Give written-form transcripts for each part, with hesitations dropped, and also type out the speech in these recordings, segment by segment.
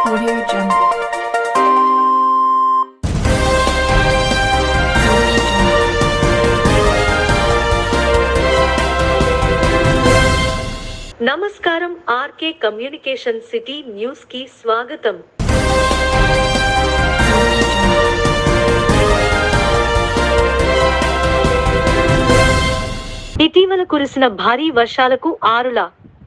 Audio Jungle. నమస్కారం RK communication city news కి స్వాగతం. ఇటీవల కురిసిన భారీ వర్షాలకు ఆరుల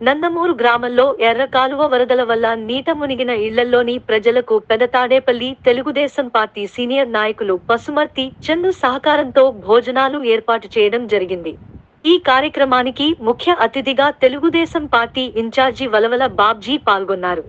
నందమూరు గ్రామంలో ఎర్ర కాలువ వరదల వల్ల నీట మునిగిన ఇళ్లలోని ప్రజలకు పెదతాడేపల్లి తెలుగుదేశం పార్టీ సీనియర్ నాయకులు పసుమర్తి చందు సహకారంతో భోజనాలు ఏర్పాటు చేయడం జరిగింది. ఈ కార్యక్రమానికి ముఖ్య అతిథిగా తెలుగుదేశం పార్టీ ఇన్ఛార్జి వలవల బాబ్జీ పాల్గొన్నారు.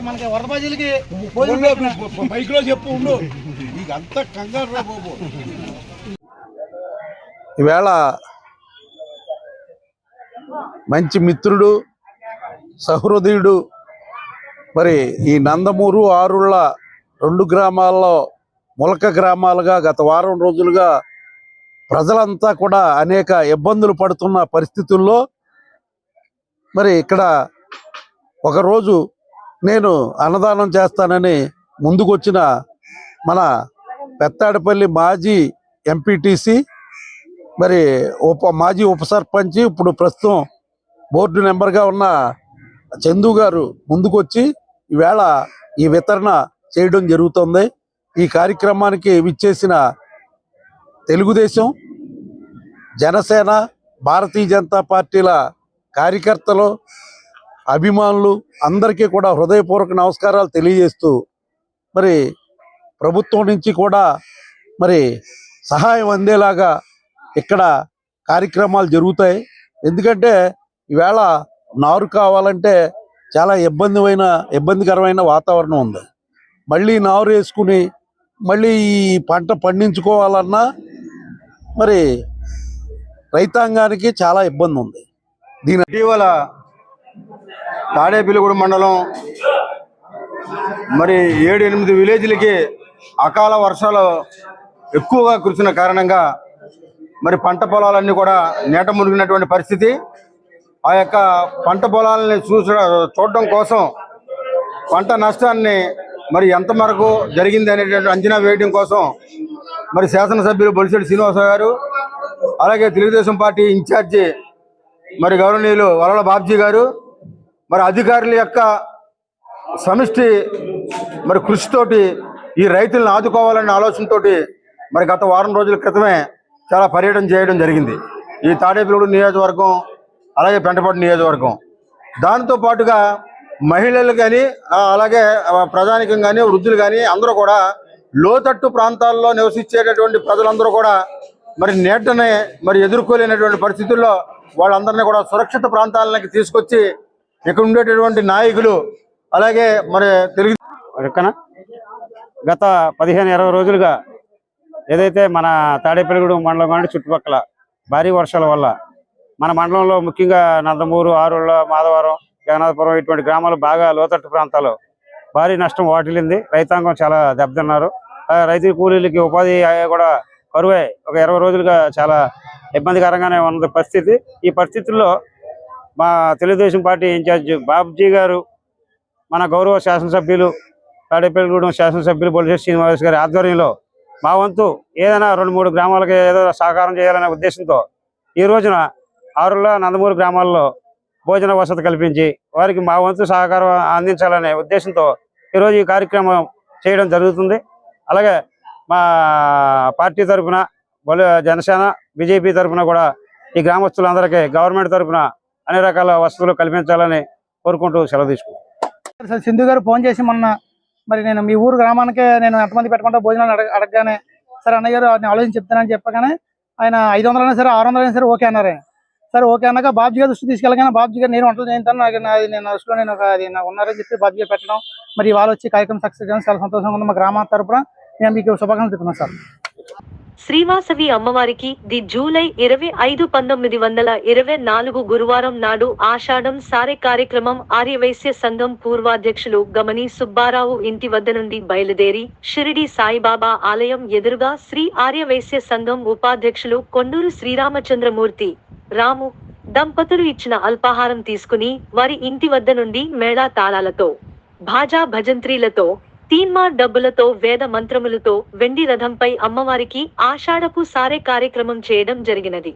మనకి వరద బాజీలకి బైక్ లో చెప్పు ఉండు అంత కంగారు రా బాబు. ఈవేళ మంచి మిత్రుడు సహృదయుడు మరి ఈ నందమూరు ఆరుళ్ళ రెండు గ్రామాల్లో ములక గ్రామాలుగా గత వారం రోజులుగా ప్రజలంతా కూడా అనేక ఇబ్బందులు పడుతున్న పరిస్థితుల్లో మరి ఇక్కడ ఒకరోజు నేను అన్నదానం చేస్తానని ముందుకొచ్చిన మన పెత్తాడపల్లి మాజీ ఎంపీటీసీ మరి మాజీ ఉప సర్పంచ్ ఇప్పుడు ప్రస్తుతం బోర్డు మెంబర్గా ఉన్న చందు గారు ముందుకొచ్చి ఈవేళ ఈ వితరణ చేయడం జరుగుతుంది. ఈ కార్యక్రమానికి విచ్చేసిన తెలుగుదేశం, జనసేన, భారతీయ జనతా పార్టీల కార్యకర్తలు, అభిమానులు అందరికీ కూడా హృదయపూర్వక నమస్కారాలు తెలియజేస్తూ మరి ప్రభుత్వం నుంచి కూడా మరి సహాయం అందేలాగా ఇక్కడ కార్యక్రమాలు జరుగుతాయి. ఎందుకంటే ఈవేళ నారు కావాలంటే చాలా ఇబ్బందికరమైన వాతావరణం ఉంది. మళ్ళీ నారు వేసుకుని మళ్ళీ ఈ పంట పండించుకోవాలన్నా మరి రైతాంగానికి చాలా ఇబ్బంది ఉంది. ఇటీవల తాడేపల్లిగూడెం మండలం మరి 7-8 విలేజ్లకి అకాల వర్షాలు ఎక్కువగా కురిసిన కారణంగా మరి పంట పొలాలన్నీ కూడా నీట మునిగినటువంటి పరిస్థితి. ఆ యొక్క పంట పొలాలని చూడడం కోసం పంట నష్టాన్ని మరి ఎంత మేరకు జరిగింది అనేటువంటి అంచనా వేయడం కోసం మరి శాసనసభ్యులు బొలిశెట్టి శ్రీనివాసరావు గారు అలాగే తెలుగుదేశం పార్టీ ఇన్ఛార్జి మరి గౌరవనీయులు వలల బాబ్జీ గారు, మరి అధికారుల యొక్క సమిష్టి మరి కృషితోటి ఈ రైతులను ఆదుకోవాలనే ఆలోచనతోటి మరి గత వారం రోజుల క్రితమే చాలా పర్యటన చేయడం జరిగింది ఈ తాడేపల్లిగూడెం నియోజకవర్గం, అలాగే పెంటపాడు నియోజకవర్గం. దాంతో పాటుగా మహిళలు కానీ, అలాగే ప్రజానికం కానీ, వృద్ధులు కానీ అందరూ కూడా లోతట్టు ప్రాంతాల్లో నివసించేటటువంటి ప్రజలందరూ కూడా మరి నీటనే మరి ఎదుర్కోలేనటువంటి పరిస్థితుల్లో వాళ్ళందరినీ కూడా సురక్షిత ప్రాంతాలకి తీసుకొచ్చి ఇక్కడ ఉండేటటువంటి నాయకులు, అలాగే మరి తెలుగు గత 15-20 రోజులుగా ఏదైతే మన తాడేపల్లిగూడెం మండలం కానీ చుట్టుపక్కల భారీ వర్షాల వల్ల మన మండలంలో ముఖ్యంగా నందమూరు, ఆరుళ్ళ, మాధవరం, జగన్నాథపురం ఇటువంటి గ్రామాలు బాగా లోతట్టు ప్రాంతాలు భారీ నష్టం వాటిల్లింది. రైతాంగం చాలా దెబ్బతిన్నారు. రైతు కూలీలకి ఉపాధి కూడా కరువై ఒక 20 రోజులుగా చాలా ఇబ్బందికరంగానే ఉన్న పరిస్థితి. ఈ పరిస్థితుల్లో మా తెలుగుదేశం పార్టీ ఇన్ఛార్జ్ బాబ్జీ గారు, మన గౌరవ శాసనసభ్యులు తాడేపల్లిగూడెం శాసనసభ్యులు బొలిశెట్టి శ్రీనివాస్ గారి ఆధ్వర్యంలో మా వంతు ఏదైనా 2-3 గ్రామాలకి ఏదో సహకారం చేయాలనే ఉద్దేశంతో ఈ రోజున ఆరుల, నందమూరు గ్రామాల్లో భోజన వసతి కల్పించి వారికి మా వంతు సహకారం అందించాలనే ఉద్దేశంతో ఈరోజు ఈ కార్యక్రమం చేయడం జరుగుతుంది. అలాగే మా పార్టీ తరఫున జనసేన, బీజేపీ తరఫున కూడా ఈ గ్రామస్తులందరికీ గవర్నమెంట్ తరఫున అన్ని రకాల వసతులు కల్పించాలని కోరుకుంటూ సెలవు తీసుకుంటాం. సింధు గారు ఫోన్ చేసి మొన్న మరి నేను మీ ఊరు గ్రామానికి నేను ఎంతమంది పెట్టుకుంటా భోజనాలు అడగగానే సరే అన్నయ్య గారు నేను ఆలోచన చెప్తానని చెప్పగానే ఆయన 500 అయినా సరే 600 అయినా సరే ఓకే అన్నారు. ఆయన సరే ఓకే అన్నాక బాబ్జీ గారు దృష్టి తీసుకెళ్ళగానే బాబ్జీ గారు నేను వంటలు చేస్తాను, నేను దృష్టిలో నేను అది నాకు ఉన్నారని చెప్పి బాబ్జీ గారు పెట్టడం, మరి వాళ్ళు వచ్చి కార్యక్రమం సక్సెస్ చేయడం చాలా సంతోషంగా ఉంది. మా గ్రామ తరపున నేను మీకు శుభాకాంక్షలు చెప్తున్నాను సార్. శ్రీవాసవి అమ్మవారికి ది జూలై 25, 1924 గురువారం నాడు ఆషాఢం సారే కార్యక్రమం ఆర్యవైశ్య సంఘం పూర్వాధ్యక్షులు గమని సుబ్బారావు ఇంటి వద్ద నుండి బయలుదేరి షిరిడి సాయిబాబా ఆలయం ఎదురుగా శ్రీ ఆర్యవైశ్య సంఘం ఉపాధ్యక్షులు కొండూరు శ్రీరామచంద్రమూర్తి, రాము దంపతులు ఇచ్చిన అల్పాహారం తీసుకుని వారి ఇంటి వద్ద నుండి మేళా తాళాలతో, భాజా భజంత్రీలతో, తీన్మార్ డబ్బులతో, వేద మంత్రములతో వెండి రథంపై అమ్మవారికి ఆషాఢపు సారే కార్యక్రమం చేయడం జరిగినది.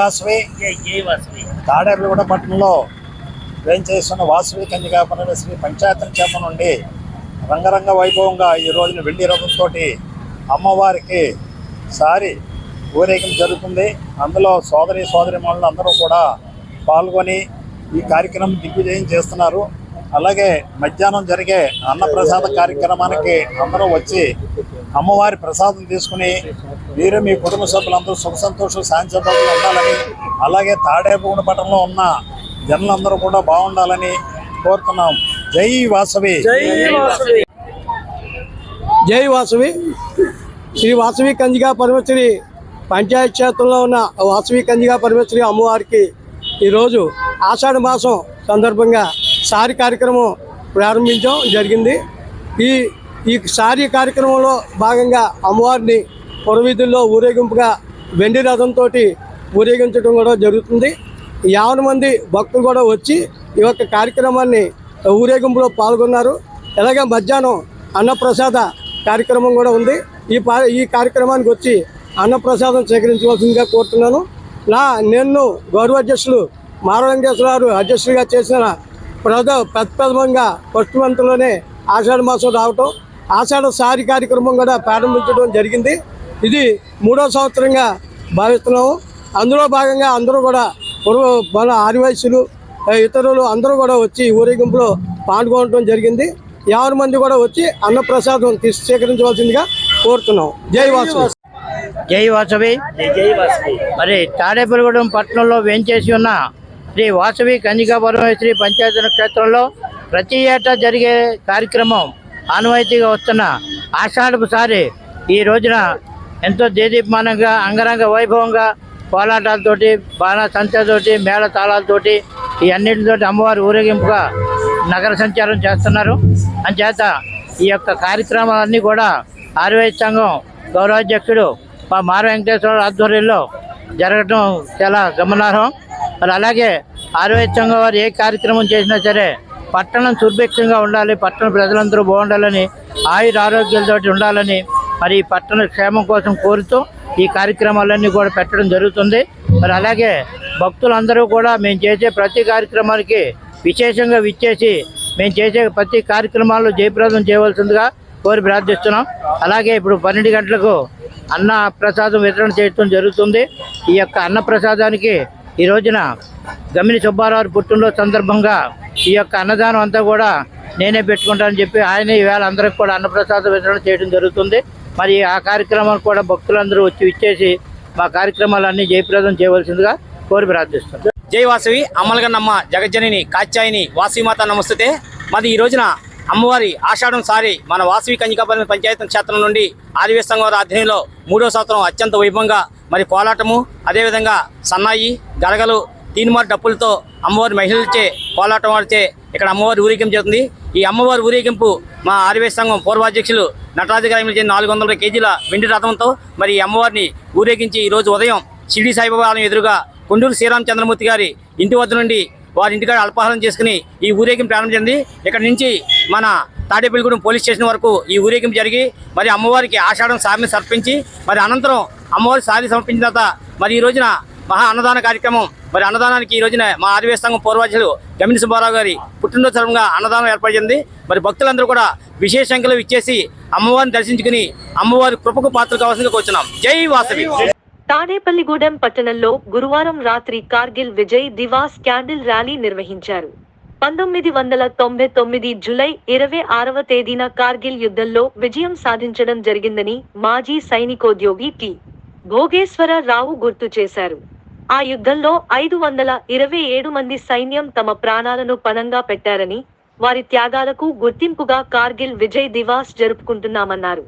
వాసవి తాడేపల్లిగూడ పట్టణంలో వేంచేస్తున్న వాసవి కన్యకా పరమేశ్వరి పంచాయతీ క్షేత్రం నుండి రంగరంగ వైభవంగా ఈ రోజున వెండి రథంతో అమ్మవారికి సారి ఊరేగింపు జరుగుతుంది. అందులో సోదరిమణులు అందరూ కూడా పాల్గొని ఈ కార్యక్రమం దిగ్విజయం చేస్తున్నారు. అలాగే మధ్యాహ్నం జరిగే అన్నప్రసాద కార్యక్రమానికి అందరూ వచ్చి అమ్మవారి ప్రసాదం తీసుకుని మీరు మీ కుటుంబ సభ్యులందరూ సుఖ సంతోషం శాంతి సంతోషాలు ఉండాలని, అలాగే తాడేపల్లిగూడ పట్టణంలో ఉన్న జనులందరూ కూడా బాగుండాలని కోరుతున్నాం. జై వాసవి. జై వాసవి. శ్రీ వాసవి కన్యకా పరమేశ్వరి పంచాయత్ క్షేత్రంలో ఉన్న వాసవి కన్యకా పరమేశ్వరి అమ్మవారికి ఈరోజు ఆషాఢ మాసం సందర్భంగా సారి కార్యక్రమం ప్రారంభించడం జరిగింది. ఈ సారి కార్యక్రమంలో భాగంగా అమ్మవారిని పురవీధుల్లో ఊరేగింపుగా వెండి రథంతో ఊరేగించడం కూడా జరుగుతుంది. 50 మంది భక్తులు కూడా వచ్చి ఈ యొక్క కార్యక్రమాన్ని ఊరేగింపులో పాల్గొన్నారు. అలాగే మధ్యాహ్నం అన్నప్రసాద కార్యక్రమం కూడా ఉంది. ఈ కార్యక్రమానికి వచ్చి అన్నప్రసాదం సేకరించవలసిందిగా కోరుతున్నాను. నేను గౌరవ అధ్యక్షులు మార వెంకటేశ్వరరావు అధ్యక్షుడిగా చేసిన ప్రథమంగా ఫస్ట్ మంత్లోనే ఆషాఢ మాసం రావటం, ఆషాఢ సారి కార్యక్రమం కూడా ప్రారంభించడం జరిగింది. ఇది 3వ సంవత్సరంగా భావిస్తున్నాము. అందులో భాగంగా అందరూ కూడా మన ఆదివాసులు ఇతరులు అందరూ కూడా వచ్చి ఊరేగింపులో పాల్గొనడం జరిగింది. 50 మంది కూడా వచ్చి అన్నప్రసాదం సేకరించవలసిందిగా కోరుతున్నాం. జై వాసవి. జై వాసవి. మరి తాడేపల్లిగూడెం పట్టణంలో వేంచేసి ఉన్న శ్రీ వాసవి కన్యకా పరమేశ్వరి పంచాయతీ క్షేత్రంలో ప్రతి ఏటా జరిగే కార్యక్రమం ఆనవాయితీగా వస్తున్న ఆషాఢపు సారి ఈ రోజున ఎంతో దేదీప్యమానంగా అంగరంగ వైభవంగా కోలాటాలతోటి, బాణసంచతోటి, మేళ తాళాలతోటి ఈ అన్నింటితోటి అమ్మవారి ఊరేగింపుగా నగర సంచారం చేస్తున్నారు. అంచేత ఈ యొక్క కార్యక్రమాలన్నీ కూడా ఆర్యవైశ్య సంఘం గౌరవాధ్యక్షుడు మా మార వెంకటేశ్వర ఆధ్వర్యంలో జరగడం చాలా గమనార్హం. మరి అలాగే ఆర్యవైశ్య సంఘం వారు ఏ కార్యక్రమం చేసినా సరే పట్టణం సుభిక్షంగా ఉండాలి, పట్టణ ప్రజలందరూ బాగుండాలని, ఆయుర ఆరోగ్యాలతోటి ఉండాలని మరి పట్టణ క్షేమం కోసం కోరుతూ ఈ కార్యక్రమాలన్నీ కూడా పెట్టడం జరుగుతుంది. మరి అలాగే భక్తులందరూ కూడా మేము చేసే ప్రతి కార్యక్రమానికి విశేషంగా విచ్చేసి మేము చేసే ప్రతి కార్యక్రమాల్లో జయప్రదం చేయవలసిందిగా కోరి ప్రార్థిస్తున్నాం. అలాగే ఇప్పుడు 12 గంటలకు అన్న ప్రసాదం వితరణ చేయడం జరుగుతుంది. ఈ యొక్క అన్న ప్రసాదానికి ఈ రోజున గమిని సుబ్బారావు పుట్టినరోజు సందర్భంగా ఈ యొక్క అన్నదానం అంతా కూడా నేనే పెట్టుకుంటానని చెప్పి ఆయన ఈవేళ అందరికి కూడా అన్నప్రసాద వితరణ చేయడం జరుగుతుంది. మరి ఆ కార్యక్రమానికి కూడా భక్తులందరూ వచ్చి విచ్చేసి మా కార్యక్రమాలన్నీ జయప్రదం చేయవలసిందిగా కోరి ప్రార్థిస్తున్నాం. జై వాసవి. అమ్మలగన్నమ్మ జగజ్జనిని కాత్యాయిని వాసవిమాత నమస్తే. మరి ఈ రోజున అమ్మవారి ఆషాఢం సారి మన వాసవి కన్యకా పరమేశ్వరి పంచాయతీ క్షేత్రం నుండి ఆదివాసీ సంఘం వారి ఆధ్వర్యంలో 3వ సంవత్సరం అత్యంత వైభవంగా మరి కోలాటము, అదేవిధంగా సన్నాయి, గరగలు, తీన్మార్ డప్పులతో అమ్మవారి మహిళలచే కోలాటం ఆడితే ఇక్కడ అమ్మవారి ఊరేగింపు జరుగుతుంది. ఈ అమ్మవారి ఊరేగింపు మా ఆదివాసీ సంఘం పూర్వాధ్యక్షులు నటరాజు గారి 400 కేజీల వెండి రథంతో మరి ఈ అమ్మవారిని ఊరేగించి ఈరోజు ఉదయం షిరిడి సాయిబాబా ఆలయం ఎదురుగా కొండూరు శ్రీరామచంద్రమూర్తి గారి ఇంటి వద్ద నుండి వారి ఇంటికాడ అల్పాహారం చేసుకుని ఈ ఊరేగింపు ప్రారంభించింది. ఇక్కడ నుంచి మన తాడేపల్లిగూడెం పోలీస్ స్టేషన్ వరకు ఈ ఊరేగింపు జరిగి మరి అమ్మవారికి ఆషాఢం సారిని సమర్పించి మరి అనంతరం అమ్మవారి సారి సమర్పించిన తర్వాత మరి ఈ రోజున మహా అన్నదాన కార్యక్రమం, మరి అన్నదానానికి ఈ రోజున మా ఆదివాసీ సంఘం పూర్వాధ్యక్షులు గమిని సుబ్బారావు గారి పుట్టినరోజు సందర్భంగా అన్నదానం ఏర్పడింది. మరి భక్తులందరూ కూడా విశేష సంఖ్యలో ఇచ్చేసి అమ్మవారిని దర్శించుకుని అమ్మవారి కృపకు పాత్రలు కావాల్సిందిగా కోరుచున్నాం. జై వాసవి. తాడేపల్లిగూడెం పట్టణంలో గురువారం రాత్రి కార్గిల్ విజయ్ దివాస్ క్యాండిల్ ర్యాలీ నిర్వహించారు. 1999 జూలై 26వ తేదీన కార్గిల్ యుద్ధంలో విజయం సాధించడం జరిగిందని మాజీ సైనికోద్యోగి టి. భోగేశ్వర రావు గుర్తు చేశారు. ఆ యుద్ధంలో 527 మంది సైన్యం తమ ప్రాణాలను పణంగా పెట్టారని, వారి త్యాగాలకు గుర్తింపుగా కార్గిల్ విజయ్ దివాస్ జరుపుకుంటున్నామన్నారు.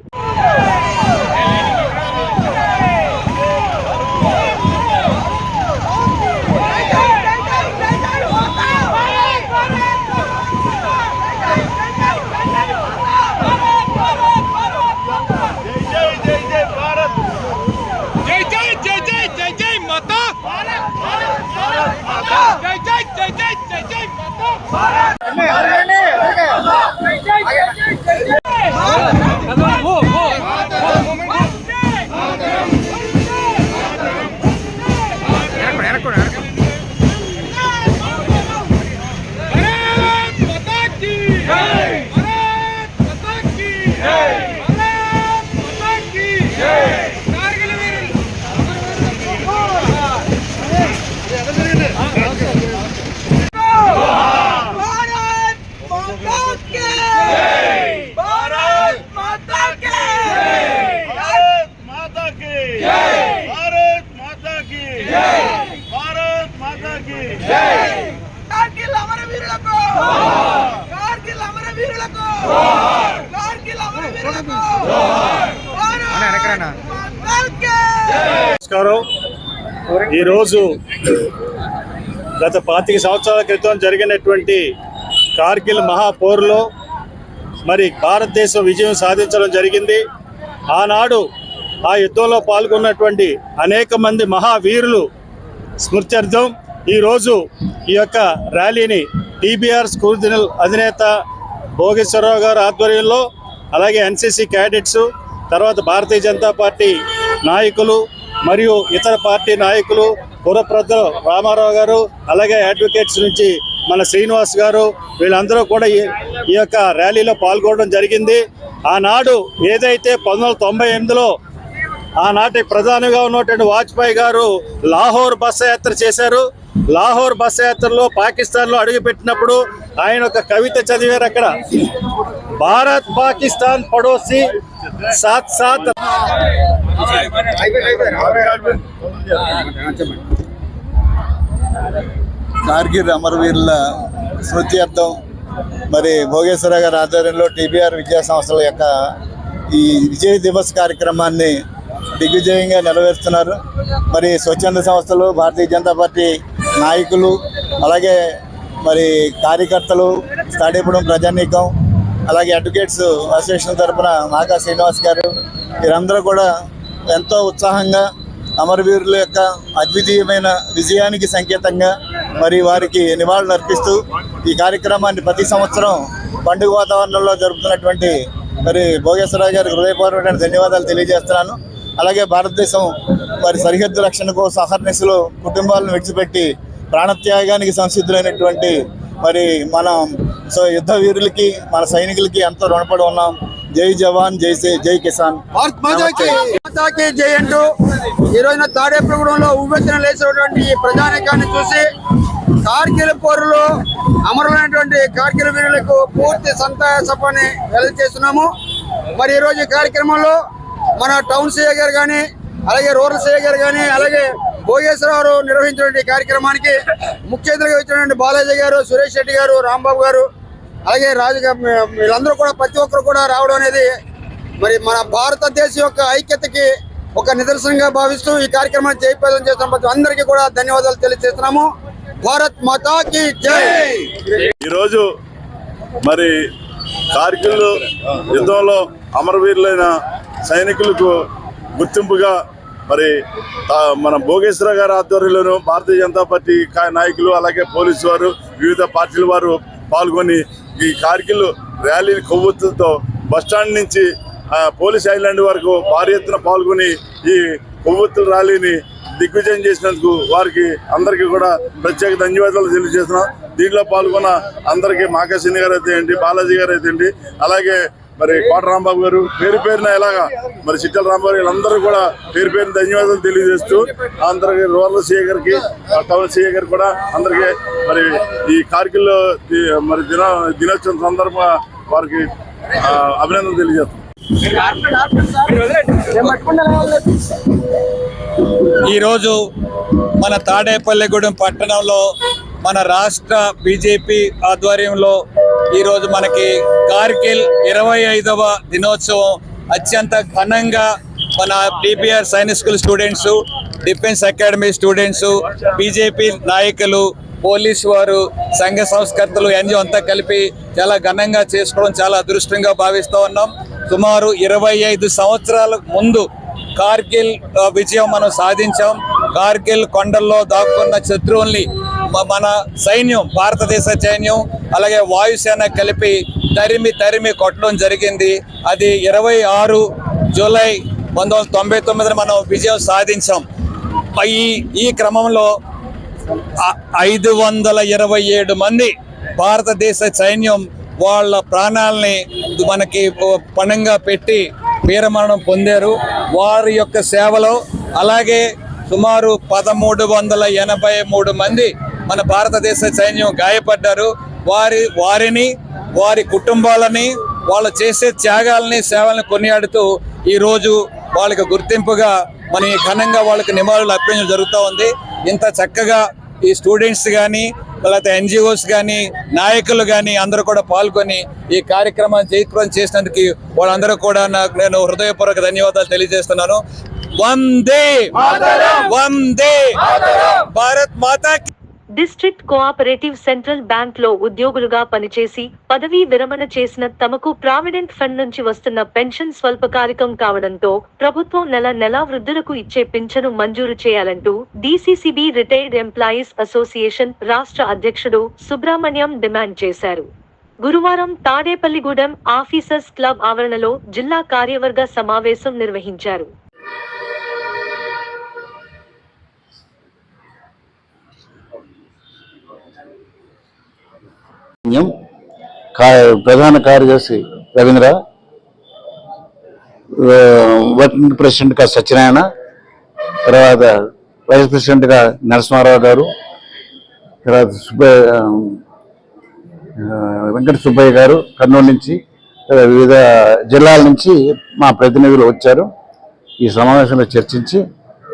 కార్గిల్ అమరవీరులకు కార్గిల్ అమరవీరులకు కార్గిల్ అమరవీరులకు నమస్కారం. ఈరోజు గత 25 సంవత్సరాల క్రితం జరిగినటువంటి కార్గిల్ మహాపోరులో మరి భారతదేశం విజయం సాధించడం జరిగింది. ఆనాడు ఆ యుద్ధంలో పాల్గొన్నటువంటి అనేక మంది మహావీరులు స్మృత్యర్థం ఈరోజు ఈ యొక్క ర్యాలీని టీబీఆర్ స్కూల్ అధినేత భోగేశ్వరరావు గారు ఆధ్వర్యంలో, అలాగే ఎన్సీసీ క్యాడెట్స్, తర్వాత భారతీయ జనతా పార్టీ నాయకులు మరియు ఇతర పార్టీ నాయకులు, పురప్రజలు రామారావు గారు, అలాగే అడ్వకేట్స్ నుంచి మన శ్రీనివాస్ గారు, వీళ్ళందరూ కూడా ఈ యొక్క ర్యాలీలో పాల్గొనడం జరిగింది. ఆనాడు ఏదైతే 1998లో ఆనాటి ప్రధానిగా ఉన్నటువంటి వాజ్పేయి గారు లాహోర్ బస్సు యాత్ర చేశారు. లాహోర్ బస్సు యాత్రలో పాకిస్తాన్లో అడుగుపెట్టినప్పుడు ఆయన ఒక కవిత చదివారు. అక్కడ భారత్ పాకిస్తాన్ పడోసి సాత్ సాత్. కార్గిల్ అమరవీరుల స్మృత్యర్థం మరి భోగేశ్వర గారి ఆధ్వర్యంలో టీబీఆర్ విద్యా సంస్థల యొక్క ఈ విజయ్ దివస్ కార్యక్రమాన్ని దిగ్విజయంగా నెరవేరుస్తున్నారు. మరి స్వచ్ఛంద సంస్థలు, భారతీయ జనతా పార్టీ నాయకులు, అలాగే మరి కార్యకర్తలు, తాడేపూడెం ప్రజానీకం, అలాగే అడ్వకేట్స్ అసోసియేషన్ తరఫున మాకా శ్రీనివాస్ గారు, వీరందరూ కూడా ఎంతో ఉత్సాహంగా అమరవీరుల యొక్క అద్వితీయమైన విజయానికి సంకేతంగా మరి వారికి నివాళులు అర్పిస్తూ ఈ కార్యక్రమాన్ని ప్రతి సంవత్సరం పండుగ వాతావరణంలో జరుపుతున్నటువంటి మరి భోగేశ్వరరావు గారికి హృదయపూర్వకమైన ధన్యవాదాలు తెలియజేస్తున్నాను. అలాగే భారతదేశం మరి సరిహద్దు రక్షణ కోసం అహర్నిశలు కుటుంబాలను విడిచిపెట్టి ప్రాణత్యాగానికి సంసిద్ధులైనటువంటి మరి మనం యుద్ధ వీరులకి, మన సైనికులకి ఎంతో రుణపడి ఉన్నాం. జై జవాన్, జై కిసాన్. భారత్ మాతాకి జై అంటూ ఈ రోజున తాడేపల్లిగూడెంలో ఉవ్వెత్తున లేచినటువంటి ఈ ప్రజానీకాన్ని చూసి కార్గిల్ పోరులో అమరులైనటువంటి కార్గిల్ వీరులకు పూర్తి సంతాయ సభని వెల్లడిచేస్తున్నాము. మరి ఈరోజు ఈ కార్యక్రమంలో మన టౌన్ సీఏ గారు కానీ, అలాగే రూరల్ సీఏ గారు కానీ, అలాగే భోగేశ్వరరావు నిర్వహించినటువంటి కార్యక్రమానికి ముఖ్య అతిథిగా వచ్చినటువంటి బాలాజీ గారు, సురేష్ రెడ్డి గారు, రాంబాబు గారు, అలాగే వీళ్ళందరూ కూడా ప్రతి ఒక్కరు కూడా రావడం అనేది మరి మన భారతదేశం యొక్క ఐక్యతకి ఒక నిదర్శనంగా భావిస్తూ ఈ కార్యక్రమాన్ని జయప్రదం చేస్తున్న అందరికీ కూడా ధన్యవాదాలు తెలియజేస్తున్నాము. భారత్ మాతాకి జై. ఈరోజు మరి కార్గిల్ యుద్ధంలో అమరవీరులైన సైనికులకు గుర్తింపుగా మరి మన భోగేశ్వర గారి ఆధ్వర్యంలోనూ భారతీయ జనతా పార్టీ నాయకులు, అలాగే పోలీసు వారు, వివిధ పార్టీల వారు పాల్గొని ఈ కార్గిల్ ర్యాలీని కొవ్వొత్తులతో బస్టాండ్ నుంచి పోలీస్ ఐలాండ్ వరకు భారీ ఎత్తున పాల్గొని ఈ కొవ్వొత్తుల ర్యాలీని దిగ్విజయం చేసినందుకు వారికి అందరికీ కూడా ప్రత్యేక ధన్యవాదాలు తెలియజేస్తున్నాం. దీంట్లో పాల్గొన్న అందరికీ మాకాశిని గారు అయితే ఏంటి, బాలాజీ గారు అయితే ఏంటి, అలాగే మరి కోట రాంబాబు గారు, పేరు పేరున ఇలాగా మరి చిట్టల రాంబాబు వీళ్ళందరూ కూడా పేరు పేరున ధన్యవాదాలు తెలియజేస్తూ అందరికి రూరల్ సీఏ గారికి, టౌన్ సీఏ గారికి కూడా అందరికీ మరి ఈ కార్గిల్ మరి దినోత్సవం సందర్భంగా వారికి అభినందనలు తెలియజేస్తాం. ఈరోజు మన తాడేపల్లిగూడెం పట్టణంలో మన రాష్ట్ర బీజేపీ ఆధ్వర్యంలో ఈరోజు మనకి కార్గిల్ 25వ దినోత్సవం అత్యంత ఘనంగా మన TBR Sainik school students, defence academy students, BJP నాయకులు, పోలీసు వారు, సంఘ సంస్కర్తలు, ఎన్జిఓ అంతా కలిపి చాలా ఘనంగా చేసుకోవడం చాలా అదృష్టంగా భావిస్తూ ఉన్నాం. సుమారు 25 సంవత్సరాల ముందు కార్గిల్ విజయం మనం సాధించాం. కార్గిల్ కొండల్లో దాక్కున్న శత్రువుల్ని మన సైన్యం, భారతదేశ సైన్యం, అలాగే వాయుసేన కలిపి తరిమి కొట్టడం జరిగింది. అది 26 జూలై 1999 మనం విజయం సాధించాం. ఈ క్రమంలో 527 మంది భారతదేశ సైన్యం వాళ్ళ ప్రాణాలని మనకి పణంగా పెట్టి వీరమరణం పొందారు. వారి యొక్క సేవలో అలాగే సుమారు 1383 మంది మన భారతదేశ సైన్యం గాయపడ్డారు. వారిని వారి కుటుంబాలని, వాళ్ళు చేసే త్యాగాలని, సేవలను కొనియాడుతూ ఈరోజు వాళ్ళకి గుర్తింపుగా మన ఘనంగా వాళ్ళకి నివాళులు అర్పించడం జరుగుతూ ఉంది. ఇంత చక్కగా ఈ స్టూడెంట్స్ కానీ లేకపోతే ఎన్జిఓస్ కానీ నాయకులు కానీ అందరూ కూడా పాల్గొని ఈ కార్యక్రమాన్ని జయప్రదం చేసినందుకు వాళ్ళందరూ కూడా నేను హృదయపూర్వక ధన్యవాదాలు తెలియజేస్తున్నాను. వందే వందే భారత్ మాతా. డిస్ట్రిక్ట్ కోఆపరేటివ్ సెంట్రల్ బ్యాంక్ లో ఉద్యోగులుగా పనిచేసి పదవీ విరమణ చేసిన తమకు ప్రావిడెంట్ ఫండ్ నుంచి వస్తున్న పెన్షన్ స్వల్పకాలికం కావడంతో ప్రభుత్వం నెల వృద్ధులకు ఇచ్చే పింఛను మంజూరు చేయాలంటూ డీసీసీబీ రిటైర్డ్ ఎంప్లాయీస్ అసోసియేషన్ రాష్ట్ర అధ్యక్షుడు సుబ్రహ్మణ్యం డిమాండ్ చేశారు. గురువారం తాడేపల్లిగూడెం ఆఫీసర్స్ క్లబ్ ఆవరణలో జిల్లా కార్యవర్గ సమావేశం నిర్వహించారు. ప్రధాన కార్యదర్శి రవీంద్ర, వర్కింగ్ ప్రెసిడెంట్గా సత్యనారాయణ, తర్వాత వైస్ ప్రెసిడెంట్గా నరసింహారావు గారు, తర్వాత వెంకట సుబ్బయ్య గారు కర్నూలు నుంచి, వివిధ జిల్లాల నుంచి మా ప్రతినిధులు వచ్చారు. ఈ సమావేశంలో చర్చించి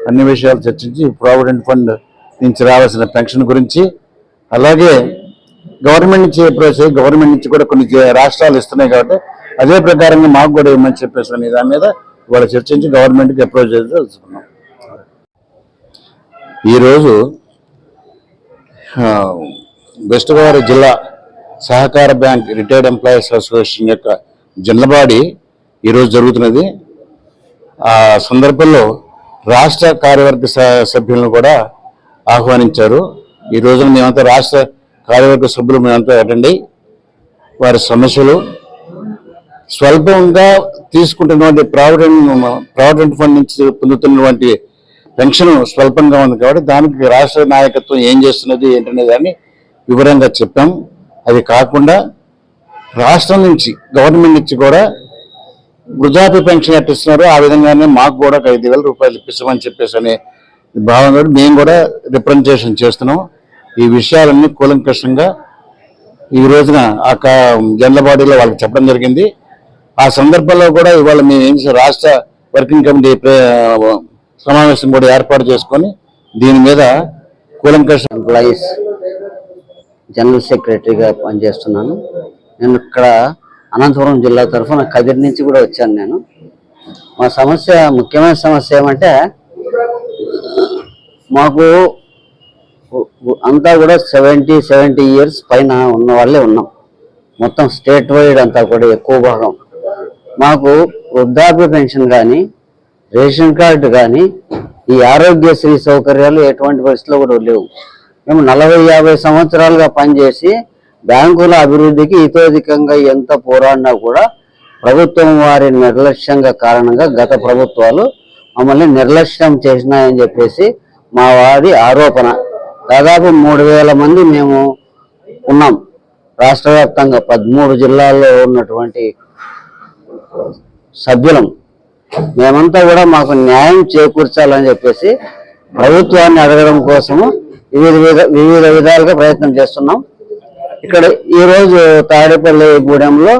అన్ని విషయాలు చర్చించి ప్రావిడెంట్ ఫండ్ నుంచి రావాల్సిన పెన్షన్ గురించి, అలాగే గవర్నమెంట్ నుంచి అప్రోచ్ అయ్యి గవర్నమెంట్ నుంచి కూడా కొన్ని రాష్ట్రాలు ఇస్తున్నాయి కాబట్టి అదే ప్రకారంగా మాకు కూడా ఇవ్వమని చెప్పేసి దాని మీద వాళ్ళు చర్చించి గవర్నమెంట్కి అప్రోచ్ చేసి తెలుసుకున్నాం. ఈరోజు వెస్ట్ గోదావరి జిల్లా సహకార బ్యాంక్ రిటైర్డ్ ఎంప్లాయీస్ అసోసియేషన్ యొక్క జనరల్ బాడీ ఈరోజు జరుగుతున్నది. ఆ సందర్భంలో రాష్ట్ర కార్యవర్గ సభ్యులను కూడా ఆహ్వానించారు. ఈ రోజున మేమంతా రాష్ట్ర కార్యవర్గ సభ్యులు మేమంతా అటెండ్ అయ్యి వారి సమస్యలు, స్వల్పంగా తీసుకుంటున్నటువంటి ప్రావిడెంట్ ఫండ్ నుంచి పొందుతున్నటువంటి పెన్షన్ స్వల్పంగా ఉంది కాబట్టి దానికి రాష్ట్ర నాయకత్వం ఏం చేస్తున్నది ఏంటనే దాన్ని వివరంగా చెప్పాం. అది కాకుండా రాష్ట్రం నుంచి గవర్నమెంట్ నుంచి కూడా వృద్ధాప్య పెన్షన్ ఎట్టిస్తున్నారు ఆ విధంగానే మాకు కూడా 5,000 రూపాయలు ఇప్పించమని చెప్పేసి అనే భావన మేము కూడా రిప్రజెంటేషన్ చేస్తున్నాం. ఈ విషయాలన్నీ కూలంకషంగా ఈ రోజున ఆ జనరల్ బాడీలో వాళ్ళకి చెప్పడం జరిగింది. ఆ సందర్భంలో కూడా ఇవాళ మేము రాష్ట్ర వర్కింగ్ కమిటీ సమావేశం కూడా ఏర్పాటు చేసుకొని దీని మీద కూలంకష ఎంప్లాయీస్ జనరల్ సెక్రటరీగా పనిచేస్తున్నాను. నేను ఇక్కడ అనంతపురం జిల్లా తరఫున కదిరి నుంచి కూడా వచ్చాను. నేను మా సమస్య, ముఖ్యమైన సమస్య ఏమంటే మాకు అంతా కూడా 70 ఇయర్స్ పైన ఉన్న వాళ్ళే ఉన్నాం. మొత్తం స్టేట్ వైడ్ అంతా కూడా ఎక్కువ భాగం. మాకు వృద్ధాప్య పెన్షన్ కానీ, రేషన్ కార్డు కానీ, ఈ ఆరోగ్యశ్రీ సౌకర్యాలు ఎటువంటి పరిస్థితుల్లో కూడా లేవు. మేము 40-50 సంవత్సరాలుగా పనిచేసి బ్యాంకుల అభివృద్ధికి ఇతోధికంగా ఎంత పోరాడినా కూడా ప్రభుత్వం వారి నిర్లక్ష్యంగా కారణంగా గత ప్రభుత్వాలు మమ్మల్ని నిర్లక్ష్యం చేసినాయని చెప్పేసి మా వారి ఆరోపణ. దాదాపు 3,000 మంది మేము ఉన్నాం రాష్ట్ర వ్యాప్తంగా 13 జిల్లాల్లో ఉన్నటువంటి సభ్యులం. మేమంతా కూడా మాకు న్యాయం చేకూర్చాలని చెప్పేసి ప్రభుత్వాన్ని అడగడం కోసము వివిధ విధాలుగా ప్రయత్నం చేస్తున్నాం. ఇక్కడ ఈరోజు తాడేపల్లిగూడెంలో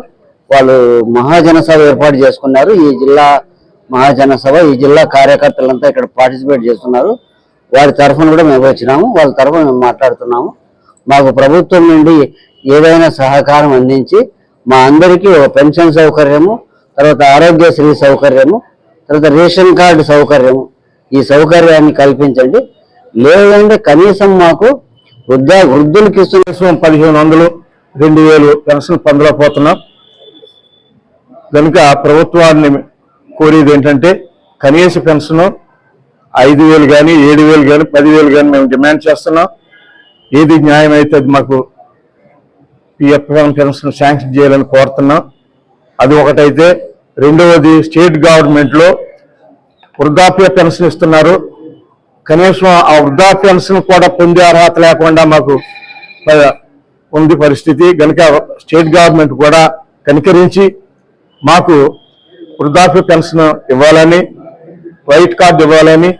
వాళ్ళు మహాజన సభ ఏర్పాటు చేసుకున్నారు. ఈ జిల్లా మహాజన సభ, ఈ జిల్లా కార్యకర్తలంతా ఇక్కడ పార్టిసిపేట్ చేస్తున్నారు. వారి తరఫున కూడా మేము వచ్చినాము, వాళ్ళ తరఫున మేము మాట్లాడుతున్నాము. మాకు ప్రభుత్వం నుండి ఏదైనా సహకారం అందించి మా అందరికీ ఒక పెన్షన్ సౌకర్యము, తర్వాత ఆరోగ్యశ్రీ సౌకర్యము, తర్వాత రేషన్ కార్డు సౌకర్యము, ఈ సౌకర్యాన్ని కల్పించండి. లేదంటే కనీసం మాకు వృద్ధులకి ఇస్తున్న 1,500, 2,000 పెన్షన్ పొందలేకపోతున్నాం. కనుక ప్రభుత్వాన్ని కోరేది ఏంటంటే కనీస పెన్షన్ 5,000 కానీ, 7,000 కానీ, 10,000 కానీ మేము డిమాండ్ చేస్తున్నాం. ఏది న్యాయం అయితే అది మాకు పిఎఫ్ పెన్షన్ శాంక్షన్ చేయాలని కోరుతున్నాం. అది ఒకటైతే, రెండవది స్టేట్ గవర్నమెంట్లో వృద్ధాప్య పెన్షన్ ఇస్తున్నారు. కనీసం ఆ వృద్ధాప్య పెన్షన్ కూడా పొందే అర్హత లేకుండా మాకు ఉంది పరిస్థితి. కనుక స్టేట్ గవర్నమెంట్ కూడా కనికరించి మాకు వృద్ధాప్య పెన్షన్ ఇవ్వాలని, వైట్ కార్డు ఇవ్వాలని,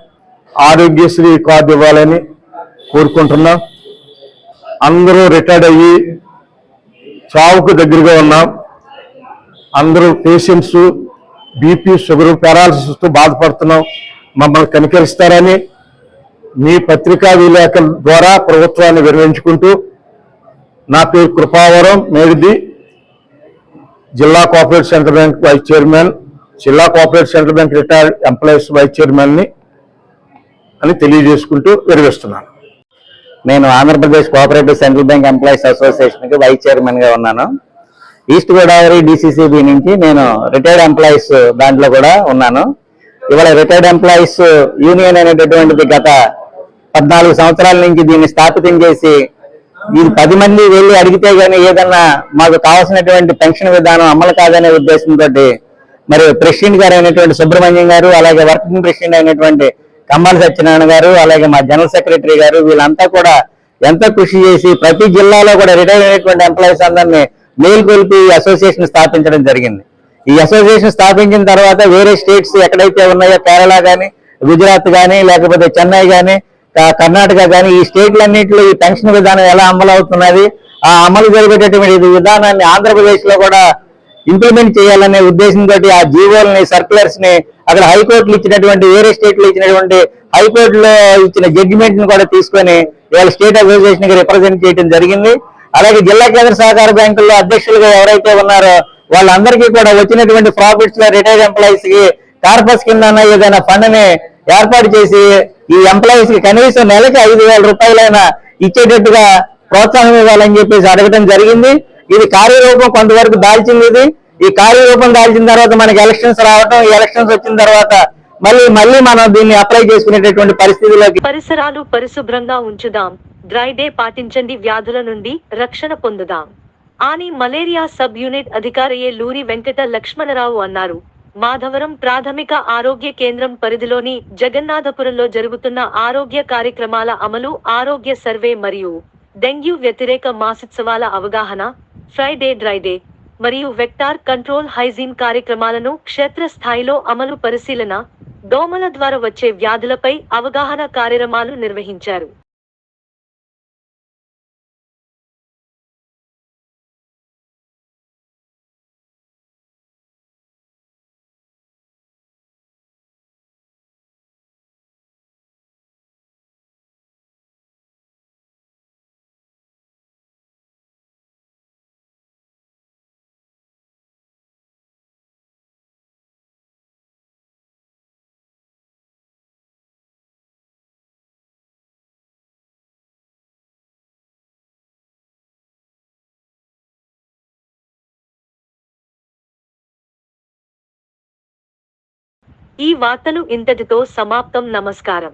ఆరోగ్యశ్రీ కార్డు ఇవ్వాలని కోరుకుంటున్నాం. అందరూ రిటైర్డ్ అయ్యి చావుకు దగ్గరగా ఉన్నాం. అందరూ పేషెంట్స్ బీపీ, షుగర్, పారాలసిస్తో బాధపడుతున్నాం. మమ్మల్ని కనికరిస్తారని మీ పత్రికా విలేకరుల ద్వారా ప్రభుత్వాన్ని విరమించుకుంటూ నా పేరు కృపావరం మేడిది, జిల్లా cooperative central bank vice chairman, జిల్లా cooperative central bank retired employees vice చైర్మన్ని అని తెలియజేసుకుంటూ విరమిస్తున్నాను. నేను Andhra Pradesh cooperative central bank employees అసోసియేషన్కి వైస్ చైర్మన్గా ఉన్నాను. ఈస్ట్ గోదావరి DCCB నుంచి నేను రిటైర్డ్ ఎంప్లాయీస్ దాంట్లో కూడా ఉన్నాను. ఇవాళ రిటైర్డ్ ఎంప్లాయీస్ యూనియన్ అనేటటువంటిది గత 14 సంవత్సరాల నుంచి దీన్ని స్థాపితం చేసి ఇది 10 మంది వెళ్ళి అడిగితే గానీ ఏదన్నా మాకు కావాల్సినటువంటి పెన్షన్ విధానం అమలు కాదనే ఉద్దేశంతో మరి ప్రెసిడెంట్ గారు అయినటువంటి సుబ్రహ్మణ్యం గారు, అలాగే వర్కింగ్ ప్రెసిడెంట్ అయినటువంటి కంబాల సత్యనారాయణ గారు, అలాగే మా జనరల్ సెక్రటరీ గారు వీళ్ళంతా కూడా ఎంతో కృషి చేసి ప్రతి జిల్లాలో కూడా రిటైర్ అయినటువంటి ఎంప్లాయీస్ అందరినీ మేల్కొల్పి అసోసియేషన్ స్థాపించడం జరిగింది. ఈ అసోసియేషన్ స్థాపించిన తర్వాత వేరే స్టేట్స్ ఎక్కడైతే ఉన్నాయో కేరళ కానీ, గుజరాత్ కానీ, లేకపోతే చెన్నై కానీ, కర్ణాటక కానీ ఈ స్టేట్లన్నింటిలో ఈ పెన్షన్ విధానం ఎలా అమలు అవుతున్నది, ఆ అమలు జరిగేటటువంటి విధానాన్ని ఆంధ్రప్రదేశ్ లో కూడా ఇంప్లిమెంట్ చేయాలనే ఉద్దేశంతో ఆ జీవోల్ని, సర్క్యులర్స్ ని అక్కడ హైకోర్టులు ఇచ్చినటువంటి వేరే స్టేట్లు ఇచ్చినటువంటి హైకోర్టులో ఇచ్చిన జడ్జిమెంట్ ని కూడా తీసుకొని ఇవాళ స్టేట్ అసోసియేషన్ కి రిప్రజెంట్ చేయడం జరిగింది. అలాగే జిల్లా కేంద్ర సహకార బ్యాంకుల్లో అధ్యక్షులుగా ఎవరైతే ఉన్నారో వాళ్ళందరికీ కూడా వచ్చినటువంటి ప్రాఫిట్స్ లో రిటైర్డ్ ఎంప్లాయీస్ కి కార్పస్ కింద ఏదైనా ఫండ్ ని ఏర్పాటు చేసి ఈ ఎంప్లాయీస్ కి కనీసం నెలకి 5,000 రూపాయలైనా ఇచ్చేటట్టుగా ప్రోత్సాహం ఇవ్వాలని చెప్పేసి అడగడం జరిగింది. ఇది కార్యరూపం కొంతవరకు దాల్చింది. ఇది ఈ కార్యరూపం దాల్చిన తర్వాత మనకి ఎలక్షన్స్ రావడం, ఈ ఎలక్షన్స్ వచ్చిన తర్వాత మళ్ళీ మనం దీన్ని అప్లై చేసుకునేటటువంటి పరిస్థితిలోకి. పరిసరాలు పరిశుభ్రంగా ఉంచుదాం, డ్రై డే పాటించండి, వ్యాధుల నుండి రక్షణ పొందుదాం అని మలేరియా సబ్ యూనిట్ అధికారి లూరి వెంకట లక్ష్మణరావు అన్నారు. మాధవరం ప్రాథమిక ఆరోగ్య కేంద్రం పరిధిలోని జగన్నాథపురంలో జరుగుతున్న ఆరోగ్య కార్యక్రమాల అమలు, ఆరోగ్య సర్వే మరియు డెంగ్యూ వ్యతిరేక మాసోత్సవాల అవగాహన, ఫ్రైడే డ్రై డే మరియు వెక్టార్ కంట్రోల్ హైజీన్ కార్యక్రమాలను క్షేత్రస్థాయిలో అమలు పరిశీలన, దోమల ద్వారా వచ్చే వ్యాధులపై అవగాహన కార్యక్రమాలు నిర్వహించారు. ఈ వార్తలు ఇంతటితో సమాప్తం. నమస్కారం.